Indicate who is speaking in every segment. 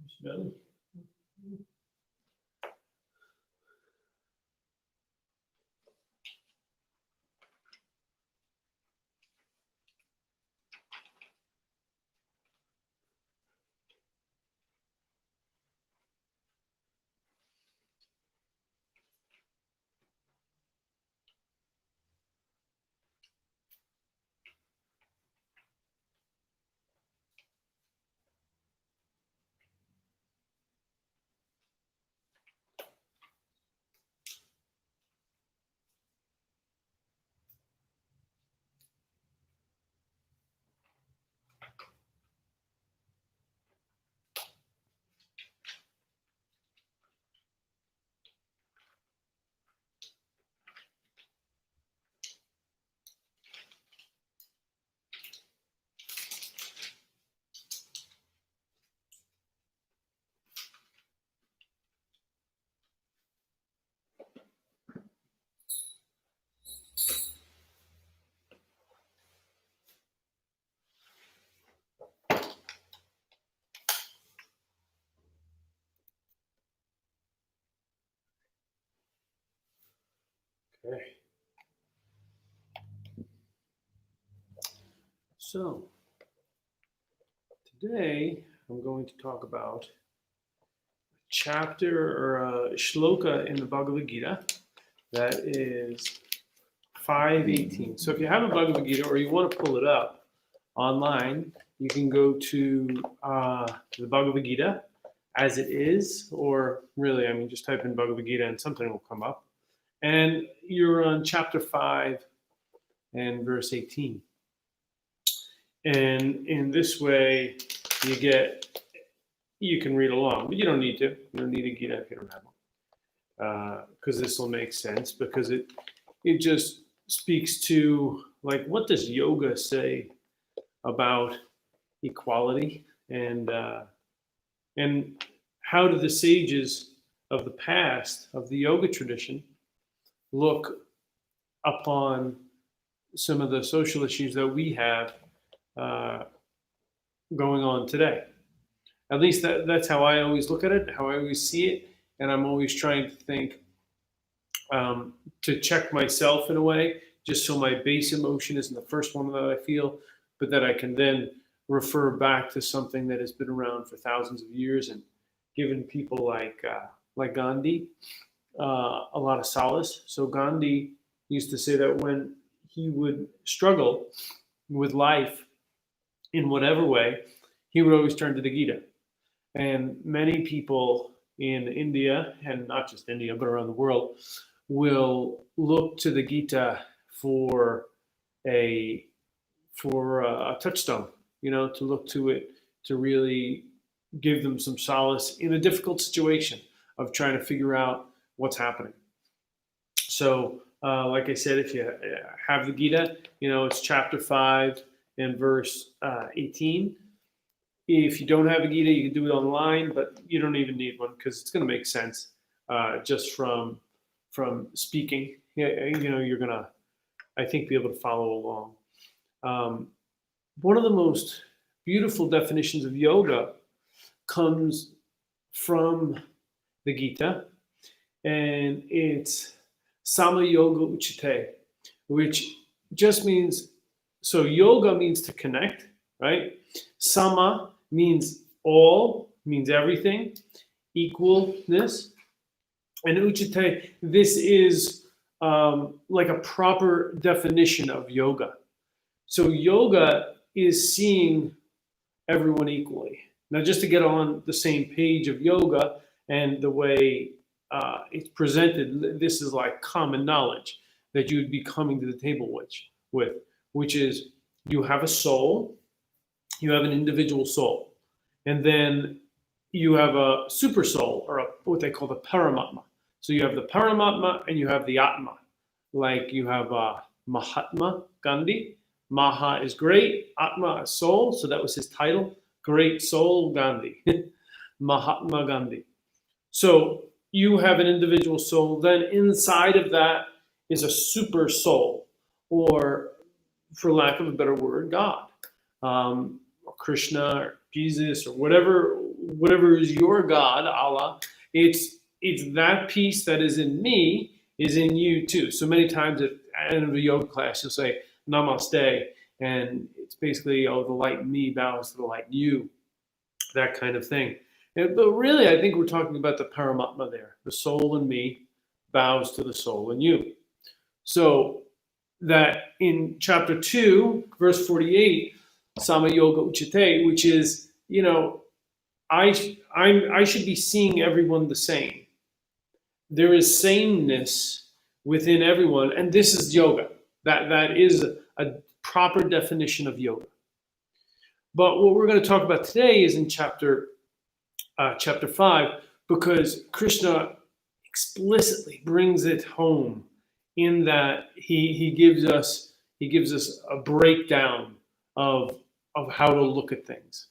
Speaker 1: Smelly. Okay. So, today I'm going to talk about a chapter or a shloka in the Bhagavad-Gita that is 5:18. So if you have a Bhagavad-Gita or you want to pull it up online, you can go to the Bhagavad-Gita as it is, or really, I mean, just type in Bhagavad-Gita and something will come up. And you're on chapter 5 and verse 18. And in this way, you can read along, but you don't need to. You don't need a Gita if you don't have one. Because this will make sense, because it just speaks to, like, what does yoga say about equality, and how do the sages of the past, of the yoga tradition, look upon some of the social issues that we have going on today. At least that's how I always look at it, how I always see it, and I'm always trying to think, to check myself in a way, just so my base emotion isn't the first one that I feel, but that I can then refer back to something that has been around for thousands of years and given people like Gandhi a lot of solace. So Gandhi used to say that when he would struggle with life in whatever way, he would always turn to the Gita. And many people in India, and not just India, but around the world, will look to the Gita for a touchstone, to look to it to really give them some solace in a difficult situation of trying to figure out what's happening. So, like I said, if you have the Gita, it's chapter 5 and verse 18. If you don't have a Gita, you can do it online, but you don't even need one because it's going to make sense just from speaking. You're going to, I think, be able to follow along. One of the most beautiful definitions of yoga comes from the Gita, and it's Sama Yoga Uchite, which just means, so yoga means to connect, right? Sama means all, means everything, equalness. And Uchite, this is like a proper definition of yoga. So yoga is seeing everyone equally. Now, just to get on the same page of yoga and the way it's presented, this is like common knowledge that you would be coming to the table with, which is you have a soul, you have an individual soul, and then you have a super soul, or what they call the Paramatma. So you have the Paramatma and you have the Atma. Like you have Mahatma Gandhi. Maha is great, Atma is soul, so that was his title. Great soul Gandhi, Mahatma Gandhi. So you have an individual soul, then inside of that is a super soul, or for lack of a better word, God, or Krishna, or Jesus, or whatever whatever is your God, Allah, it's that peace that is in me is in you too. So many times at the end of a yoga class, you'll say namaste, and it's basically, oh, the light in me bows to the light in you, that kind of thing. But really, I think we're talking about the Paramatma there. The soul in me bows to the soul in you. So that in chapter 2, verse 48, Sama Yoga Uchite, which is, I should be seeing everyone the same. There is sameness within everyone, and this is yoga. That is a proper definition of yoga. But what we're going to talk about today is in chapter 5, because Krishna explicitly brings it home in that he gives us a breakdown of how to look at things.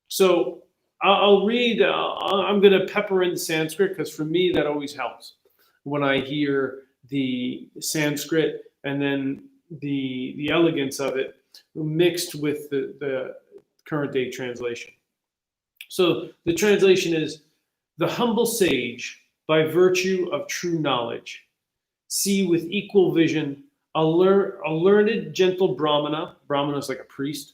Speaker 1: So I'll read. I'm going to pepper in Sanskrit because for me that always helps when I hear the Sanskrit and then the elegance of it mixed with the current day translation. So the translation is, the humble sage, by virtue of true knowledge, see with equal vision a learned, gentle Brahmana is like a priest,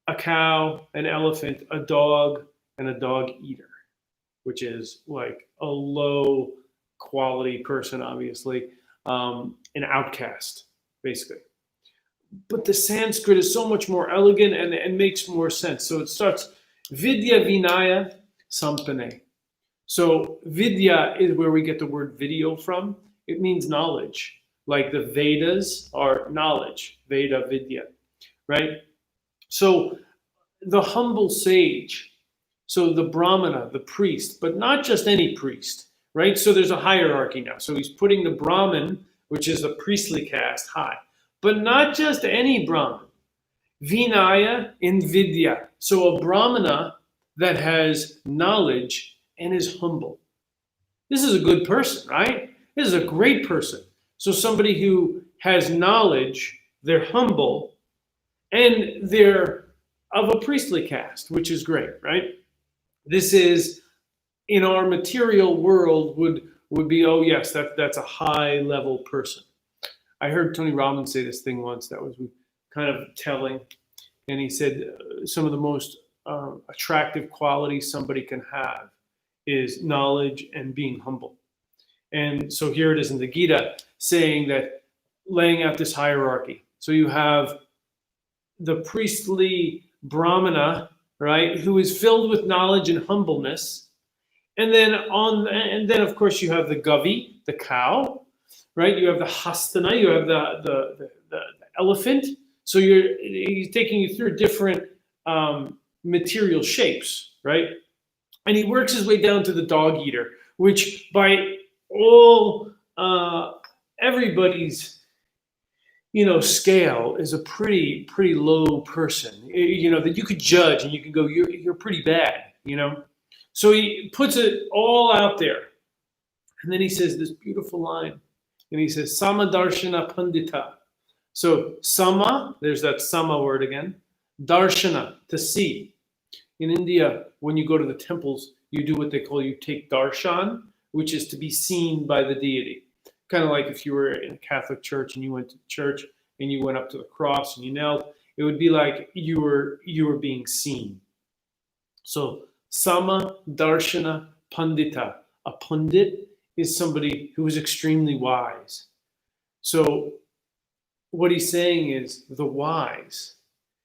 Speaker 1: a cow, an elephant, a dog, and a dog eater, which is like a low quality person, obviously, an outcast, basically. But the Sanskrit is so much more elegant and makes more sense. So it starts, Vidya Vinaya Sampane. So Vidya is where we get the word video from. It means knowledge. Like the Vedas are knowledge, Veda Vidya, right? So the humble sage, so the Brahmana, the priest, but not just any priest, right? So there's a hierarchy now. So he's putting the Brahmin, which is the priestly caste, high. But not just any Brahmin. Vinaya in Vidya. So a Brahmana that has knowledge and is humble. This is a good person, right? This is a great person. So somebody who has knowledge, they're humble, and they're of a priestly caste, which is great, right? This is, in our material world, would be, oh yes, that's a high level person. I heard Tony Robbins say this thing once that was kind of telling, and he said some of the most attractive qualities somebody can have is knowledge and being humble. And so here it is in the Gita saying that, laying out this hierarchy. So you have the priestly Brahmana, right, who is filled with knowledge and humbleness. And then of course you have the Gavi, the cow, right? You have the Hastana, you have the elephant. So he's taking you through different material shapes, right? And he works his way down to the dog eater, which by all everybody's scale is a pretty low person, that you could judge and you could go, you're pretty bad, So he puts it all out there, and then he says this beautiful line, and he says Samadarshana Pandita. So sama, there's that sama word again. Darshana, to see. In India, when you go to the temples, you do what they call, you take darshan, which is to be seen by the deity. Kind of like if you were in a Catholic church and you went to church and you went up to the cross and you knelt, it would be like you were being seen. So sama darshana pandita. A pundit is somebody who is extremely wise. So what he's saying is the wise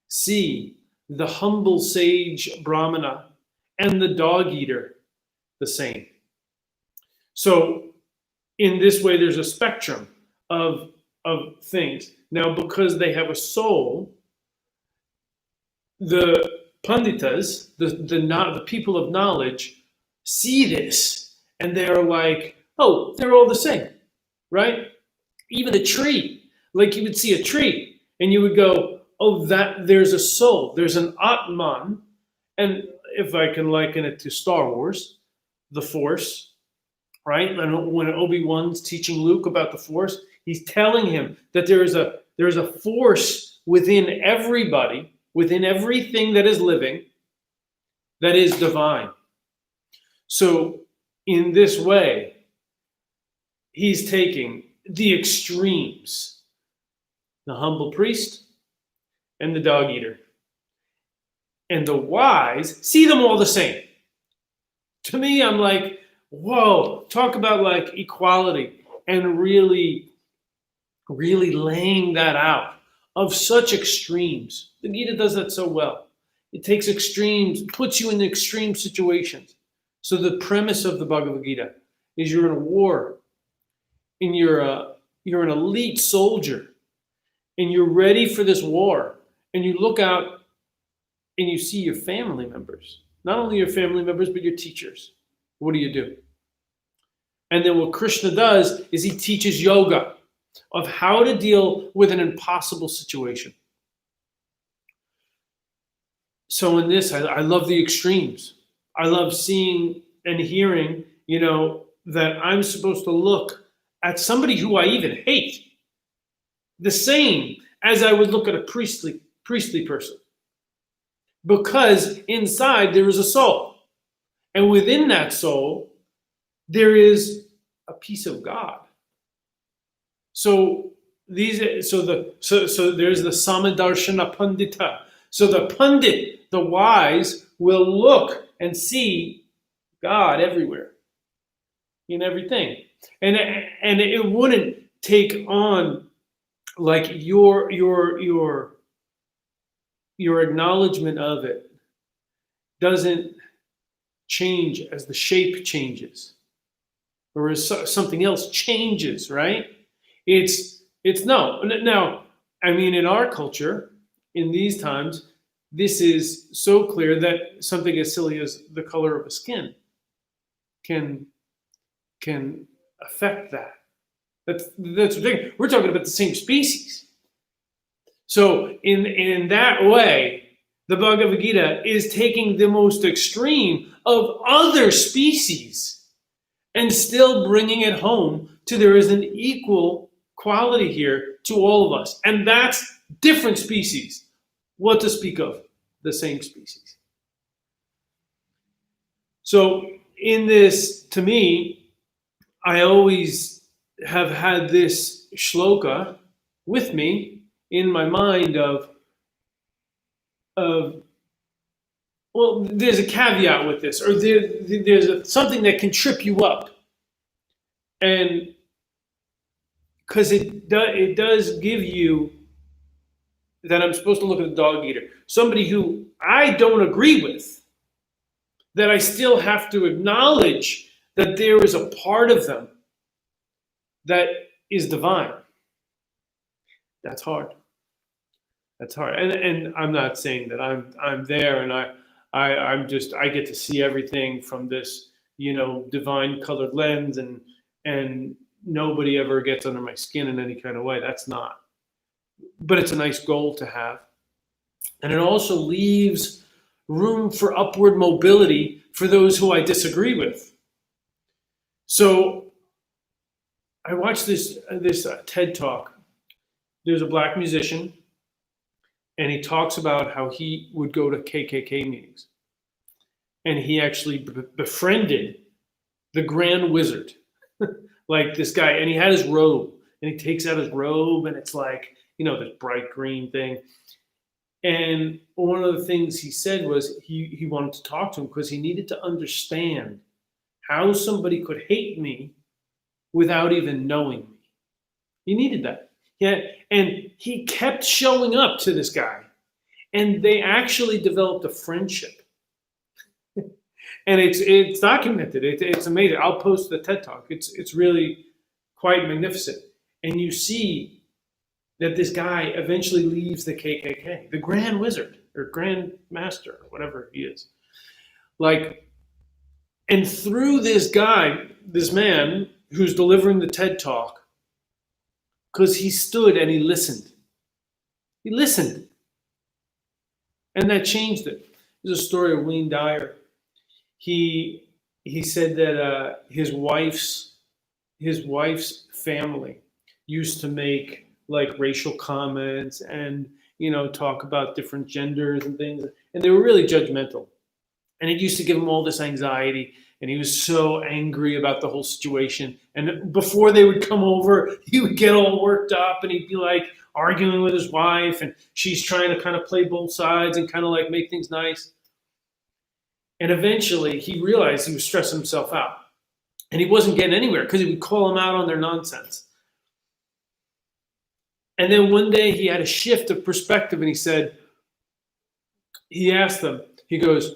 Speaker 1: see the humble sage Brahmana and the dog eater the same. So in this way, there's a spectrum of things. Now, because they have a soul, the panditas, the people of knowledge, see this, and they're like, oh, they're all the same, right? Even a tree, like you would see a tree, and you would go, oh, that there's a soul, there's an Atman, and if I can liken it to Star Wars, the Force, right? And when Obi-Wan's teaching Luke about the Force, he's telling him that there is a force within everybody, within everything that is living, that is divine. So in this way, he's taking the extremes, the humble priest and the dog eater. And the wise see them all the same. To me, I'm like, whoa, talk about like equality and really, really laying that out of such extremes. The Gita does that so well. It takes extremes, puts you in extreme situations. So the premise of the Bhagavad-Gita is you're in a war, and you're an elite soldier, and you're ready for this war, and you look out and you see your family members, not only your family members, but your teachers. What do? And then what Krishna does is he teaches yoga of how to deal with an impossible situation. So in this, I love the extremes. I love seeing and hearing, that I'm supposed to look at somebody who I even hate the same as I would look at a priestly person. Because inside there is a soul. And within that soul, there is a piece of God. So there's the Samadarshana Pandita. So the Pandit, the wise, will look and see God everywhere, in everything. And it wouldn't take on like your acknowledgement of it doesn't change as the shape changes or as something else changes, right? It's no. Now, I mean, in our culture, in these times, this is so clear that something as silly as the color of a skin can affect that. That's ridiculous. We're talking about the same species. So in that way, the Bhagavad Gita is taking the most extreme of other species and still bringing it home to there is an equal quality here to all of us. And that's different species. What to speak of the same species. So in this, to me, I always have had this shloka with me in my mind of well, there's a caveat with this, or there's something that can trip you up. And because it does give you that I'm supposed to look at the dog eater, somebody who I don't agree with, that I still have to acknowledge that there is a part of them that is divine. That's hard. That's hard. And I'm not saying that I'm there and I get to see everything from this, divine colored lens and nobody ever gets under my skin in any kind of way. That's not. But it's a nice goal to have. And it also leaves room for upward mobility for those who I disagree with. So I watched this TED Talk. There's a black musician, and he talks about how he would go to KKK meetings. And he actually befriended the Grand Wizard, like this guy. And he had his robe, and he takes out his robe, and it's like, this bright green thing. And one of the things he said was he wanted to talk to him because he needed to understand how somebody could hate me without even knowing me. He needed that. Yeah, and he kept showing up to this guy, and they actually developed a friendship. And it's documented. It's amazing. I'll post the TED Talk. It's really quite magnificent. And you see that this guy eventually leaves the KKK, the Grand Wizard or Grand Master, or whatever he is. And through this guy, this man who's delivering the TED Talk, because he stood and he listened. He listened. And that changed it. There's a story of Wayne Dyer. He said that his wife's family used to make like racial comments and talk about different genders and things, and they were really judgmental. And it used to give him all this anxiety. And he was so angry about the whole situation. And before they would come over, he would get all worked up and he'd be like arguing with his wife. And she's trying to kind of play both sides and kind of like make things nice. And eventually he realized he was stressing himself out. And he wasn't getting anywhere because he would call them out on their nonsense. And then one day he had a shift of perspective and he asked them, he goes,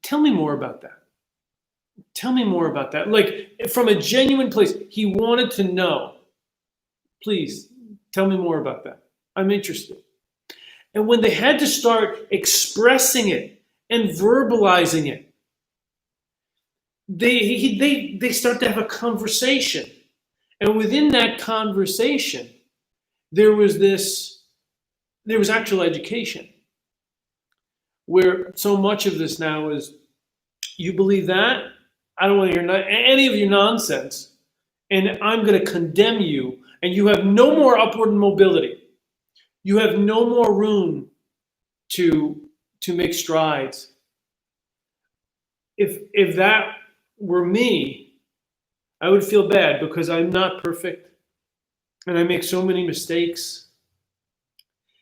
Speaker 1: tell me more about that. Tell me more about that. Like from a genuine place, he wanted to know. Please tell me more about that. I'm interested. And when they had to start expressing it and verbalizing it, they start to have a conversation. And within that conversation, there was actual education. Where so much of this now is, you believe that? I don't want to hear any of your nonsense, and I'm going to condemn you, and you have no more upward mobility. You have no more room to make strides. If that were me, I would feel bad because I'm not perfect, and I make so many mistakes,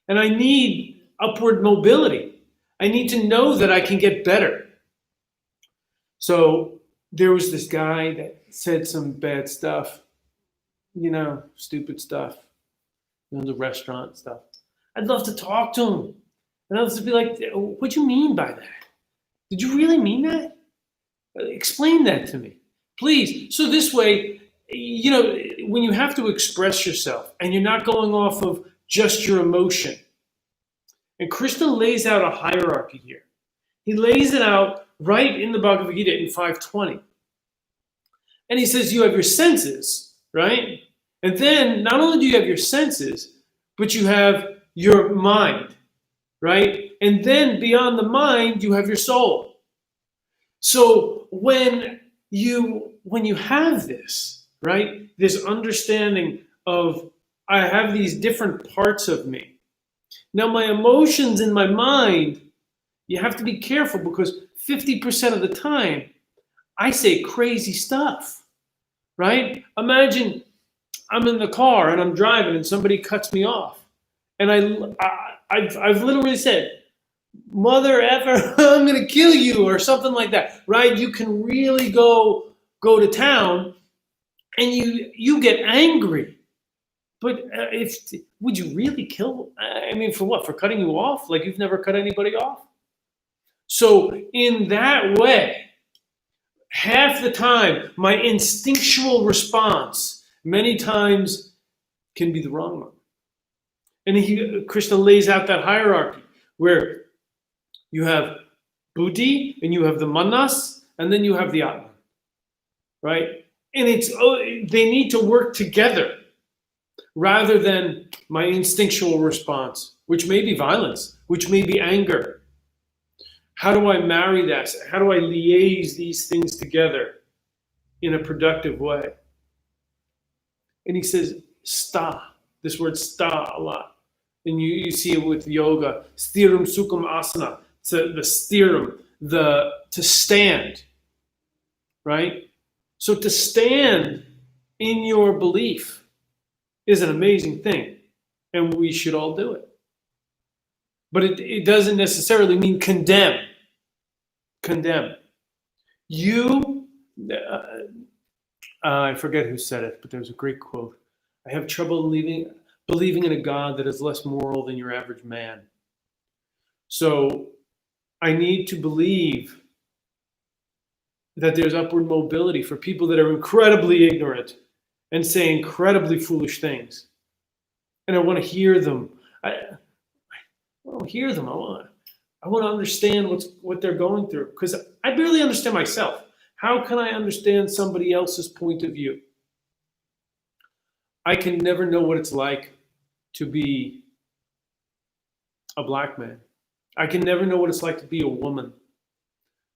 Speaker 1: and I need upward mobility. I need to know that I can get better. So there was this guy that said some bad stuff, stupid stuff, the restaurant stuff. I'd love to talk to him. And I'd love to be like, what do you mean by that? Did you really mean that? Explain that to me, please. So this way, when you have to express yourself and you're not going off of just your emotion. And Krishna lays out a hierarchy here. He lays it out right in the Bhagavad-Gita in 5:20. And he says you have your senses, right? And then not only do you have your senses, but you have your mind, right? And then beyond the mind, you have your soul. So when you have this, right, this understanding of I have these different parts of me. Now, my emotions in my mind, you have to be careful because 50% of the time, I say crazy stuff, right? Imagine I'm in the car and I'm driving and somebody cuts me off. And I've literally said, mother effer, I'm going to kill you or something like that, right? You can really go to town and you get angry. But would you really kill? I mean, for what? For cutting you off? Like you've never cut anybody off? So in that way, half the time, my instinctual response many times can be the wrong one. And Krishna lays out that hierarchy where you have buddhi and you have the manas and then you have the atman, right? And they need to work together. Rather than my instinctual response, which may be violence, which may be anger. How do I marry that? How do I liaise these things together in a productive way? And he says, sta, this word sta a lot. And you see it with yoga, stiram sukham asana, so the stiram, to stand, right? So to stand in your belief is an amazing thing, and we should all do it. But it doesn't necessarily mean condemn. Condemn. I forget who said it, but there was a great quote. I have trouble believing in a God that is less moral than your average man. So I need to believe that there's upward mobility for people that are incredibly ignorant and say incredibly foolish things. And I want to hear them. I want to hear them. I want to understand what they're going through. Because I barely understand myself. How can I understand somebody else's point of view? I can never know what it's like to be a black man. I can never know what it's like to be a woman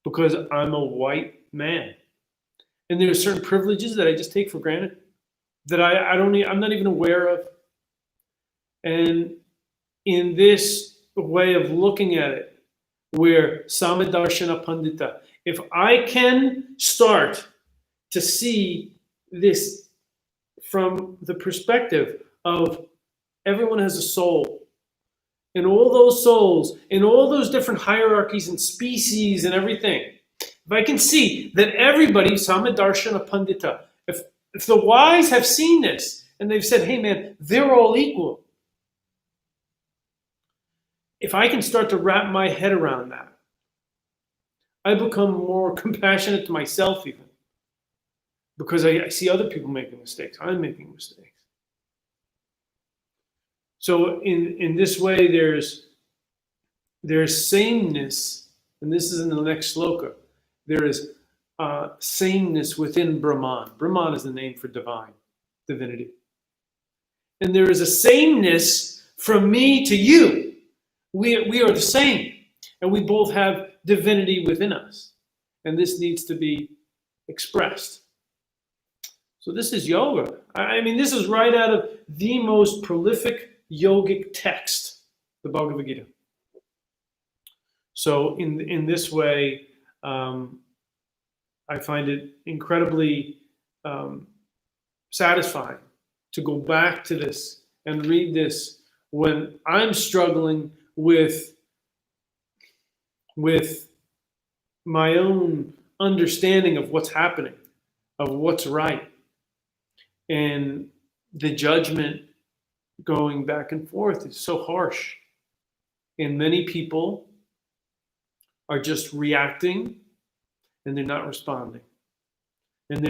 Speaker 1: because I'm a white man. And there are certain privileges that I just take for granted that I'm not even aware of. And in this way of looking at it, where Samadarshana Pandita, if I can start to see this from the perspective of everyone has a soul, and all those souls, and all those different hierarchies and species and everything, if I can see that everybody, Samadarshana Pandita, if the wise have seen this and they've said, hey man, they're all equal. If I can start to wrap my head around that, I become more compassionate to myself even. Because I see other people making mistakes. I'm making mistakes. So in this way, there's sameness, and this is in the next sloka. There is sameness within Brahman. Brahman is the name for divinity. And there is a sameness from me to you. We are the same, and we both have divinity within us. And this needs to be expressed. So this is yoga. I mean, this is right out of the most prolific yogic text, the Bhagavad-Gita. So in this way, I find it incredibly satisfying to go back to this and read this when I'm struggling with my own understanding of what's happening, of what's right, and the judgment going back and forth is so harsh. And many people are just reacting and they're not responding. And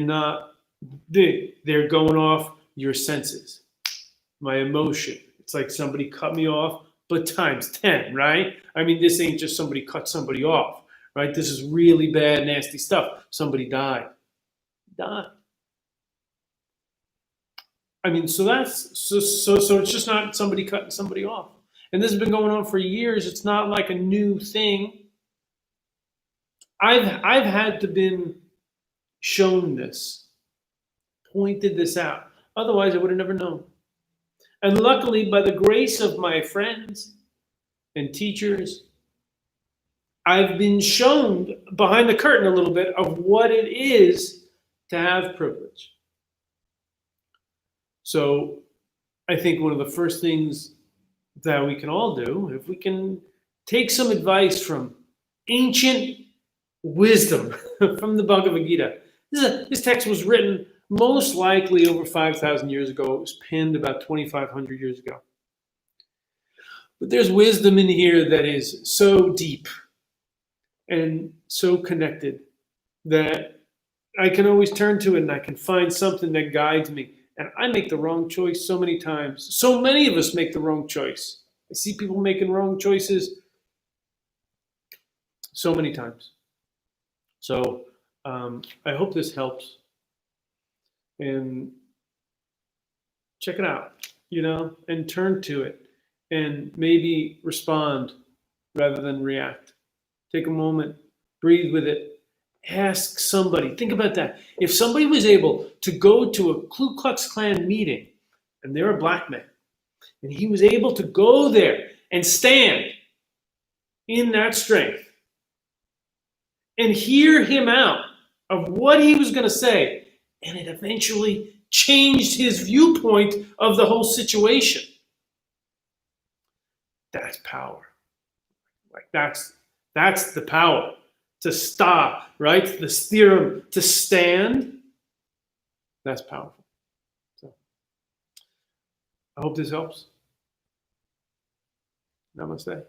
Speaker 1: they're going off your senses. My emotion. It's like somebody cut me off, but times 10, right? I mean, this ain't just somebody cut somebody off, right? This is really bad, nasty stuff. Somebody died. I mean, so it's just not somebody cutting somebody off. And this has been going on for years. It's not like a new thing. I've had to been shown this, pointed this out. Otherwise, I would have never known. And luckily, by the grace of my friends and teachers, I've been shown behind the curtain a little bit of what it is to have privilege. So I think one of the first things that we can all do, if we can take some advice from ancient wisdom from the Bhagavad-Gita. This text was written most likely over 5,000 years ago. It was penned about 2,500 years ago. But there's wisdom in here that is so deep and so connected that I can always turn to it and I can find something that guides me. And I make the wrong choice so many times. So many of us make the wrong choice. I see people making wrong choices so many times. So I hope this helps. And check it out, and turn to it. And maybe respond rather than react. Take a moment, breathe with it. Ask somebody. Think about that. If somebody was able to go to a Ku Klux Klan meeting, and they're a black man, and he was able to go there and stand in that strength and hear him out of what he was going to say, and it eventually changed his viewpoint of the whole situation. That's power. Like that's the power. To stop, right? This theorem, to stand, that's powerful. So I hope this helps. Namaste.